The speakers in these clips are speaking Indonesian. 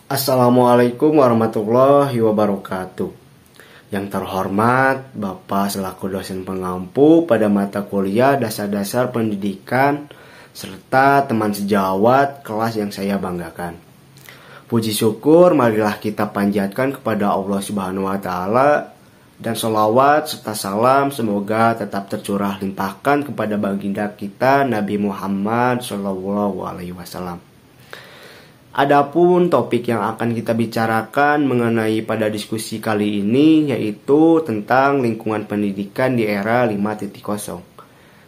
Assalamualaikum warahmatullahi wabarakatuh. Yang terhormat Bapak selaku dosen pengampu pada mata kuliah dasar-dasar pendidikan serta teman sejawat kelas yang saya banggakan. Puji syukur marilah kita panjatkan kepada Allah Subhanahu wa taala dan sholawat serta salam semoga tetap tercurah limpahkan kepada baginda kita Nabi Muhammad SAW. Adapun topik yang akan kita bicarakan mengenai pada diskusi kali ini yaitu tentang lingkungan pendidikan di era 5.0.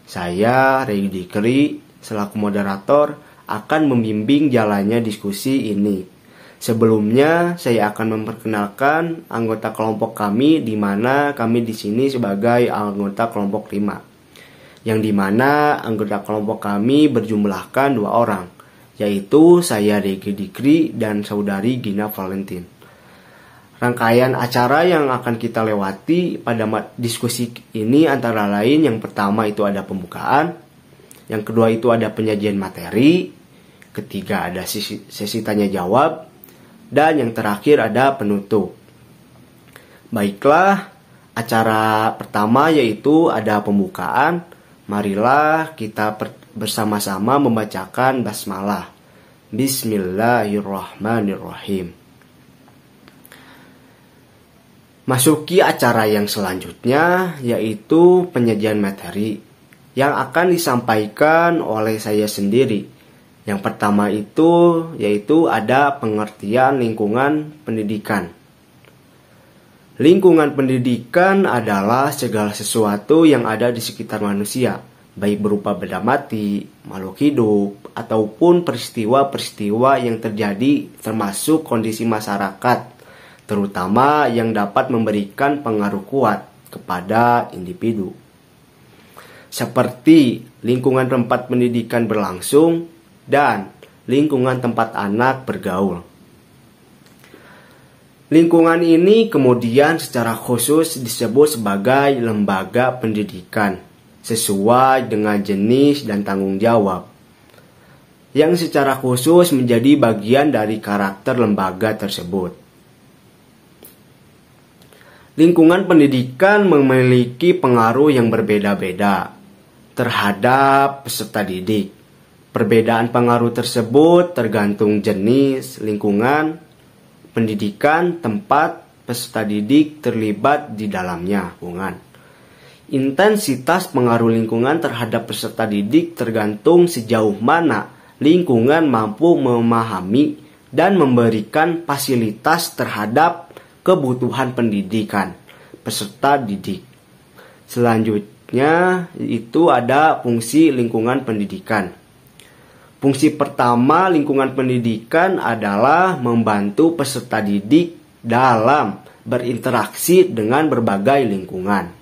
Saya, Ray Dikri, selaku moderator akan membimbing jalannya diskusi ini. Sebelumnya, saya akan memperkenalkan anggota kelompok kami di mana kami di sini sebagai anggota kelompok 5. Yang di mana anggota kelompok kami berjumlahkan 2 orang. Yaitu saya Regi Dikri dan saudari Gina Valentin. Rangkaian acara yang akan kita lewati pada diskusi ini antara lain yang pertama itu ada pembukaan, yang kedua itu ada penyajian materi, ketiga ada sesi tanya jawab, dan yang terakhir ada penutup. Baiklah, acara pertama yaitu ada pembukaan. Marilah kita bersama-sama membacakan basmalah. Bismillahirrahmanirrahim. Masuki acara yang selanjutnya yaitu penyajian materi yang akan disampaikan oleh saya sendiri. Yang pertama itu yaitu ada pengertian lingkungan pendidikan. Lingkungan pendidikan adalah segala sesuatu yang ada di sekitar manusia, baik berupa benda mati, makhluk hidup, ataupun peristiwa-peristiwa yang terjadi termasuk kondisi masyarakat, terutama yang dapat memberikan pengaruh kuat kepada individu. Seperti lingkungan tempat pendidikan berlangsung dan lingkungan tempat anak bergaul. Lingkungan ini kemudian secara khusus disebut sebagai lembaga pendidikan sesuai dengan jenis dan tanggung jawab yang secara khusus menjadi bagian dari karakter lembaga tersebut. Lingkungan pendidikan memiliki pengaruh yang berbeda-beda terhadap peserta didik. Perbedaan pengaruh tersebut tergantung jenis lingkungan pendidikan tempat peserta didik terlibat di dalamnya. Intensitas pengaruh lingkungan terhadap peserta didik tergantung sejauh mana lingkungan mampu memahami dan memberikan fasilitas terhadap kebutuhan pendidikan peserta didik. Selanjutnya itu ada fungsi lingkungan pendidikan. Fungsi pertama lingkungan pendidikan adalah membantu peserta didik dalam berinteraksi dengan berbagai lingkungan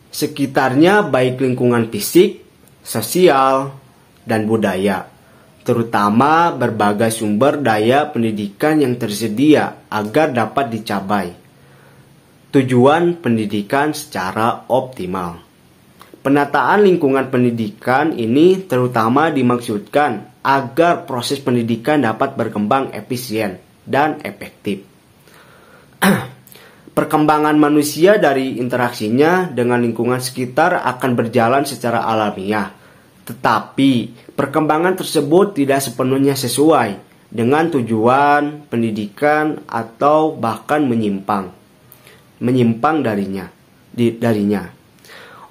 sekitarnya, baik lingkungan fisik, sosial, dan budaya, terutama berbagai sumber daya pendidikan yang tersedia agar dapat dicapai tujuan pendidikan secara optimal. Penataan lingkungan pendidikan ini terutama dimaksudkan agar proses pendidikan dapat berkembang efisien dan efektif. Perkembangan manusia dari interaksinya dengan lingkungan sekitar akan berjalan secara alamiah. Tetapi perkembangan tersebut tidak sepenuhnya sesuai dengan tujuan pendidikan atau bahkan menyimpang darinya.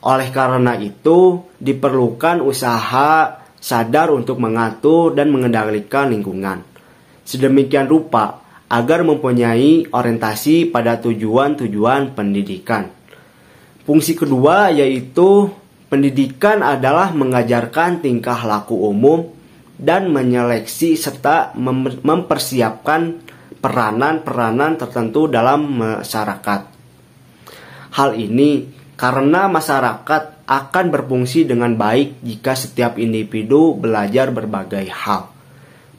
Oleh karena itu, diperlukan usaha sadar untuk mengatur dan mengendalikan lingkungan sedemikian rupa agar mempunyai orientasi pada tujuan-tujuan pendidikan. Fungsi kedua yaitu pendidikan adalah mengajarkan tingkah laku umum dan menyeleksi serta mempersiapkan peranan-peranan tertentu dalam masyarakat. Hal ini karena masyarakat akan berfungsi dengan baik jika setiap individu belajar berbagai hal,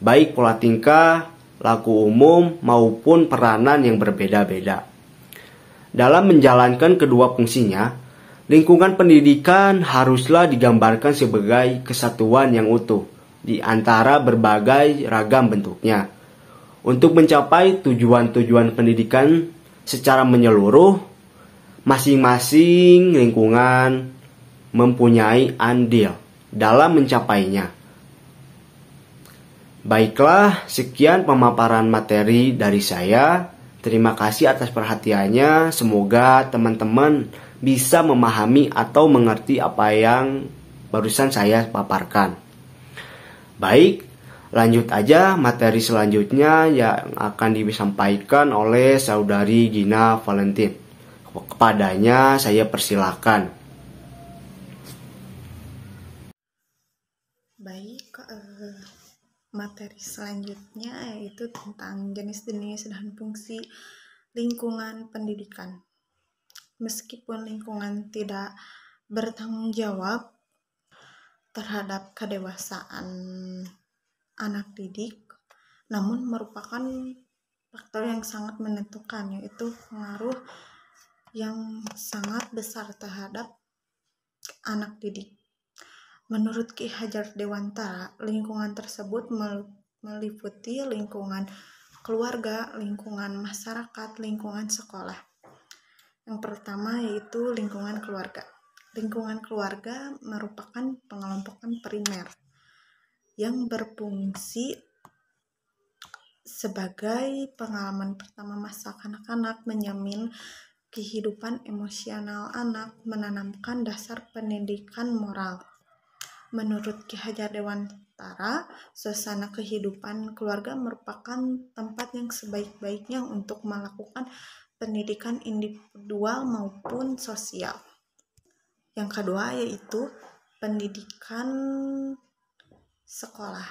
baik pola tingkah, laku umum, maupun peranan yang berbeda-beda. Dalam menjalankan kedua fungsinya, lingkungan pendidikan haruslah digambarkan sebagai kesatuan yang utuh, di antara berbagai ragam bentuknya. Untuk mencapai tujuan-tujuan pendidikan secara menyeluruh, masing-masing lingkungan mempunyai andil dalam mencapainya. Baiklah, sekian pemaparan materi dari saya. Terima kasih atas perhatiannya. Semoga teman-teman bisa memahami atau mengerti apa yang barusan saya paparkan. Baik, lanjut aja materi selanjutnya yang akan disampaikan oleh Saudari Gina Valentin. Kepadanya saya persilahkan. Baik, materi selanjutnya yaitu tentang jenis-jenis dan fungsi lingkungan pendidikan. Meskipun lingkungan tidak bertanggung jawab terhadap kedewasaan anak didik, namun merupakan faktor yang sangat menentukan, yaitu pengaruh yang sangat besar terhadap anak didik. Menurut Ki Hajar Dewantara, lingkungan tersebut meliputi lingkungan keluarga, lingkungan masyarakat, lingkungan sekolah. Yang pertama yaitu lingkungan keluarga. Lingkungan keluarga merupakan pengelompokan primer yang berfungsi sebagai pengalaman pertama masa kanak-kanak, menjamin kehidupan emosional anak, menanamkan dasar pendidikan moral. Menurut Ki Hajar Dewantara, suasana kehidupan keluarga merupakan tempat yang sebaik-baiknya untuk melakukan pendidikan individual maupun sosial. Yang kedua yaitu pendidikan sekolah,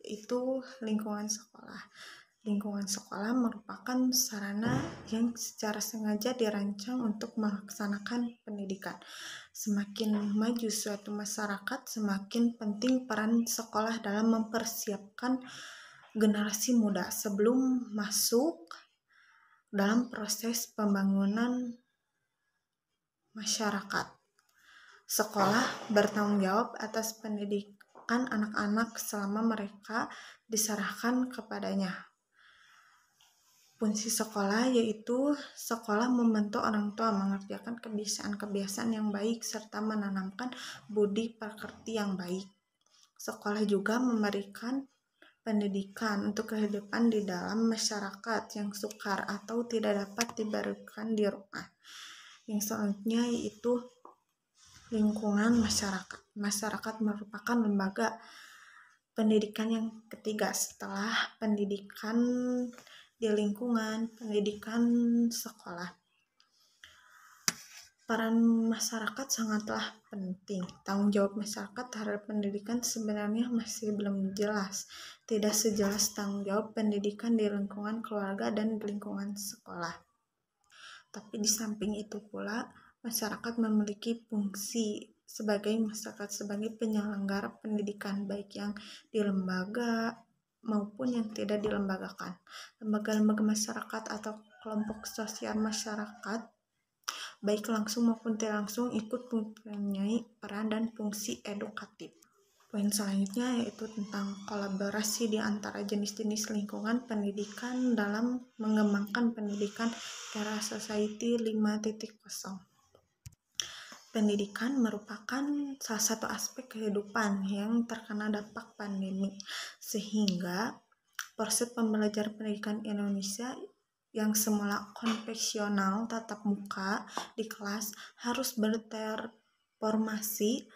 itu lingkungan sekolah. Lingkungan sekolah merupakan sarana yang secara sengaja dirancang untuk melaksanakan pendidikan. Semakin maju suatu masyarakat, semakin penting peran sekolah dalam mempersiapkan generasi muda sebelum masuk dalam proses pembangunan masyarakat. Sekolah bertanggung jawab atas pendidikan anak-anak selama mereka diserahkan kepadanya. Fungsi sekolah yaitu sekolah membentuk orang tua mengerjakan kebiasaan-kebiasaan yang baik serta menanamkan budi pekerti yang baik. Sekolah juga memberikan pendidikan untuk kehidupan di dalam masyarakat yang sukar atau tidak dapat diberikan di rumah. Yang selanjutnya yaitu lingkungan masyarakat. Masyarakat merupakan lembaga pendidikan yang ketiga setelah pendidikan di lingkungan, pendidikan sekolah. Peran masyarakat sangatlah penting. Tanggung jawab masyarakat terhadap pendidikan sebenarnya masih belum jelas. Tidak sejelas tanggung jawab pendidikan di lingkungan keluarga dan di lingkungan sekolah. Tapi di samping itu pula, masyarakat memiliki fungsi sebagai penyelenggara pendidikan, baik yang di lembaga maupun yang tidak dilembagakan. Lembaga-lembaga masyarakat atau kelompok sosial masyarakat, baik langsung maupun tidak langsung, ikut mempunyai peran dan fungsi edukatif. Poin selanjutnya yaitu tentang kolaborasi di antara jenis-jenis lingkungan pendidikan dalam mengembangkan pendidikan era society 5.0. Pendidikan merupakan salah satu aspek kehidupan yang terkena dampak pandemi, sehingga proses pembelajaran pendidikan Indonesia yang semula konvensional tatap muka di kelas harus bertransformasi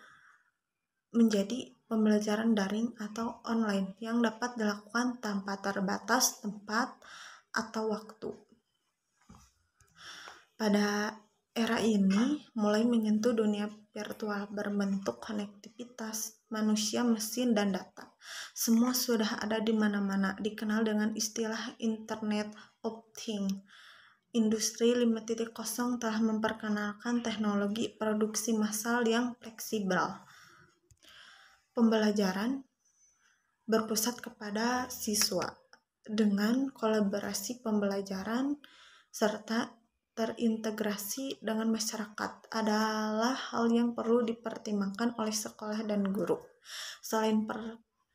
menjadi pembelajaran daring atau online yang dapat dilakukan tanpa terbatas tempat atau waktu. Pada era ini mulai menyentuh dunia virtual berbentuk konektivitas manusia, mesin, dan data. Semua sudah ada di mana-mana, dikenal dengan istilah Internet of Things. Industri 5.0 telah memperkenalkan teknologi produksi massal yang fleksibel. Pembelajaran berpusat kepada siswa dengan kolaborasi pembelajaran serta terintegrasi dengan masyarakat adalah hal yang perlu dipertimbangkan oleh sekolah dan guru. Selain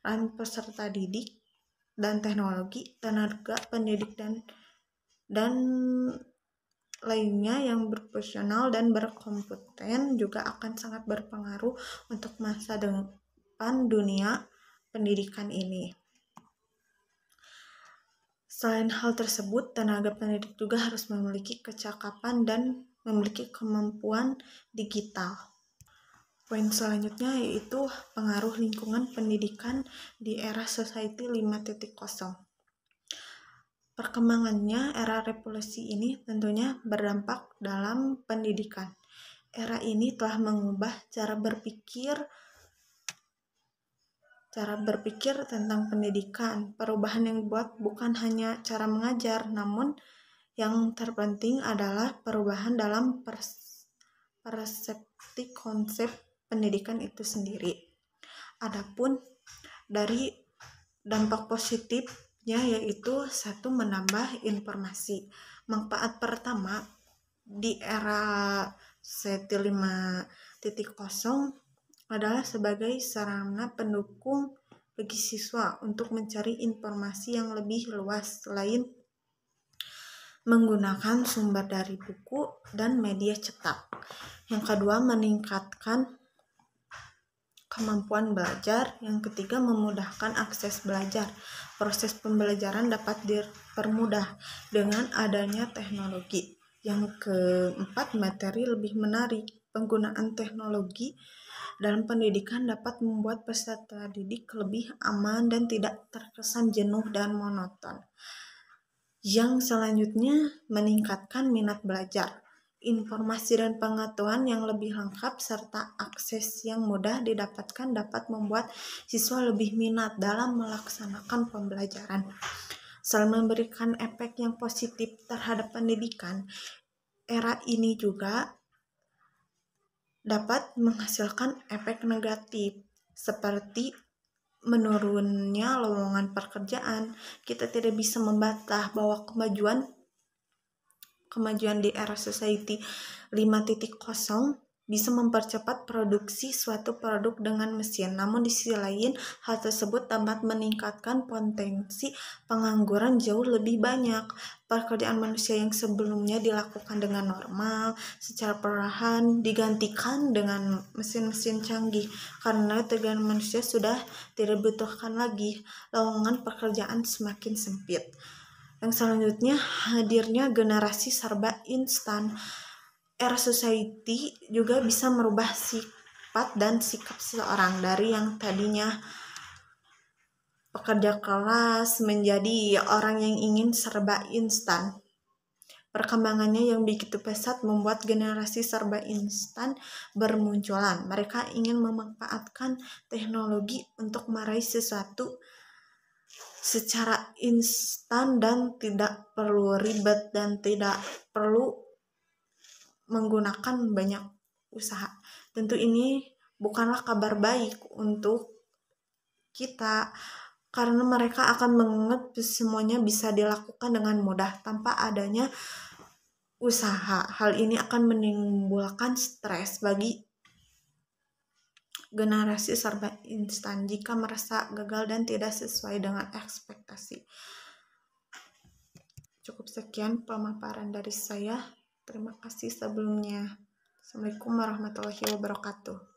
peran peserta didik dan teknologi, tenaga pendidik dan lainnya yang berprofesional dan berkompeten juga akan sangat berpengaruh untuk masa depan dunia pendidikan ini. Selain hal tersebut, tenaga pendidik juga harus memiliki kecakapan dan memiliki kemampuan digital. Poin selanjutnya yaitu pengaruh lingkungan pendidikan di era Society 5.0. Perkembangannya era revolusi ini tentunya berdampak dalam pendidikan. Era ini telah mengubah cara berpikir tentang pendidikan. Perubahan yang dibuat bukan hanya cara mengajar, namun yang terpenting adalah perubahan dalam persepsi konsep pendidikan itu sendiri. Adapun dari dampak positifnya yaitu satu, menambah informasi. Manfaat pertama di era Society 5.0 adalah sebagai sarana pendukung bagi siswa untuk mencari informasi yang lebih luas selain menggunakan sumber dari buku dan media cetak. Yang kedua, meningkatkan kemampuan belajar. Yang ketiga, memudahkan akses belajar. Proses pembelajaran dapat dipermudah dengan adanya teknologi. Yang keempat, materi lebih menarik. Penggunaan teknologi dalam pendidikan dapat membuat peserta didik lebih aman dan tidak terkesan jenuh dan monoton. Yang selanjutnya, meningkatkan minat belajar. Informasi dan pengetahuan yang lebih lengkap serta akses yang mudah didapatkan dapat membuat siswa lebih minat dalam melaksanakan pembelajaran. Selain memberikan efek yang positif terhadap pendidikan, era ini juga dapat menghasilkan efek negatif seperti menurunnya lowongan pekerjaan. Kita tidak bisa membantah bahwa kemajuan di era Society 5.0 bisa mempercepat produksi suatu produk dengan mesin. Namun di sisi lain, hal tersebut dapat meningkatkan potensi pengangguran jauh lebih banyak. Pekerjaan manusia yang sebelumnya dilakukan dengan normal secara perlahan digantikan dengan mesin-mesin canggih karena tegangan manusia sudah tidak dibutuhkan lagi. Lowongan pekerjaan semakin sempit. Yang selanjutnya, hadirnya generasi serba instan. Era Society juga bisa merubah sifat dan sikap seseorang dari yang tadinya pekerja keras menjadi orang yang ingin serba instan. Perkembangannya yang begitu pesat membuat generasi serba instan bermunculan. Mereka ingin memanfaatkan teknologi untuk meraih sesuatu secara instan dan tidak perlu ribet dan tidak perlu menggunakan banyak usaha. Tentu ini bukanlah kabar baik untuk kita karena mereka akan menganggap semuanya bisa dilakukan dengan mudah tanpa adanya usaha. Hal ini akan menimbulkan stres bagi generasi serba instan jika merasa gagal dan tidak sesuai dengan ekspektasi. Cukup sekian pemaparan dari saya. Terima kasih sebelumnya. Assalamualaikum warahmatullahi wabarakatuh.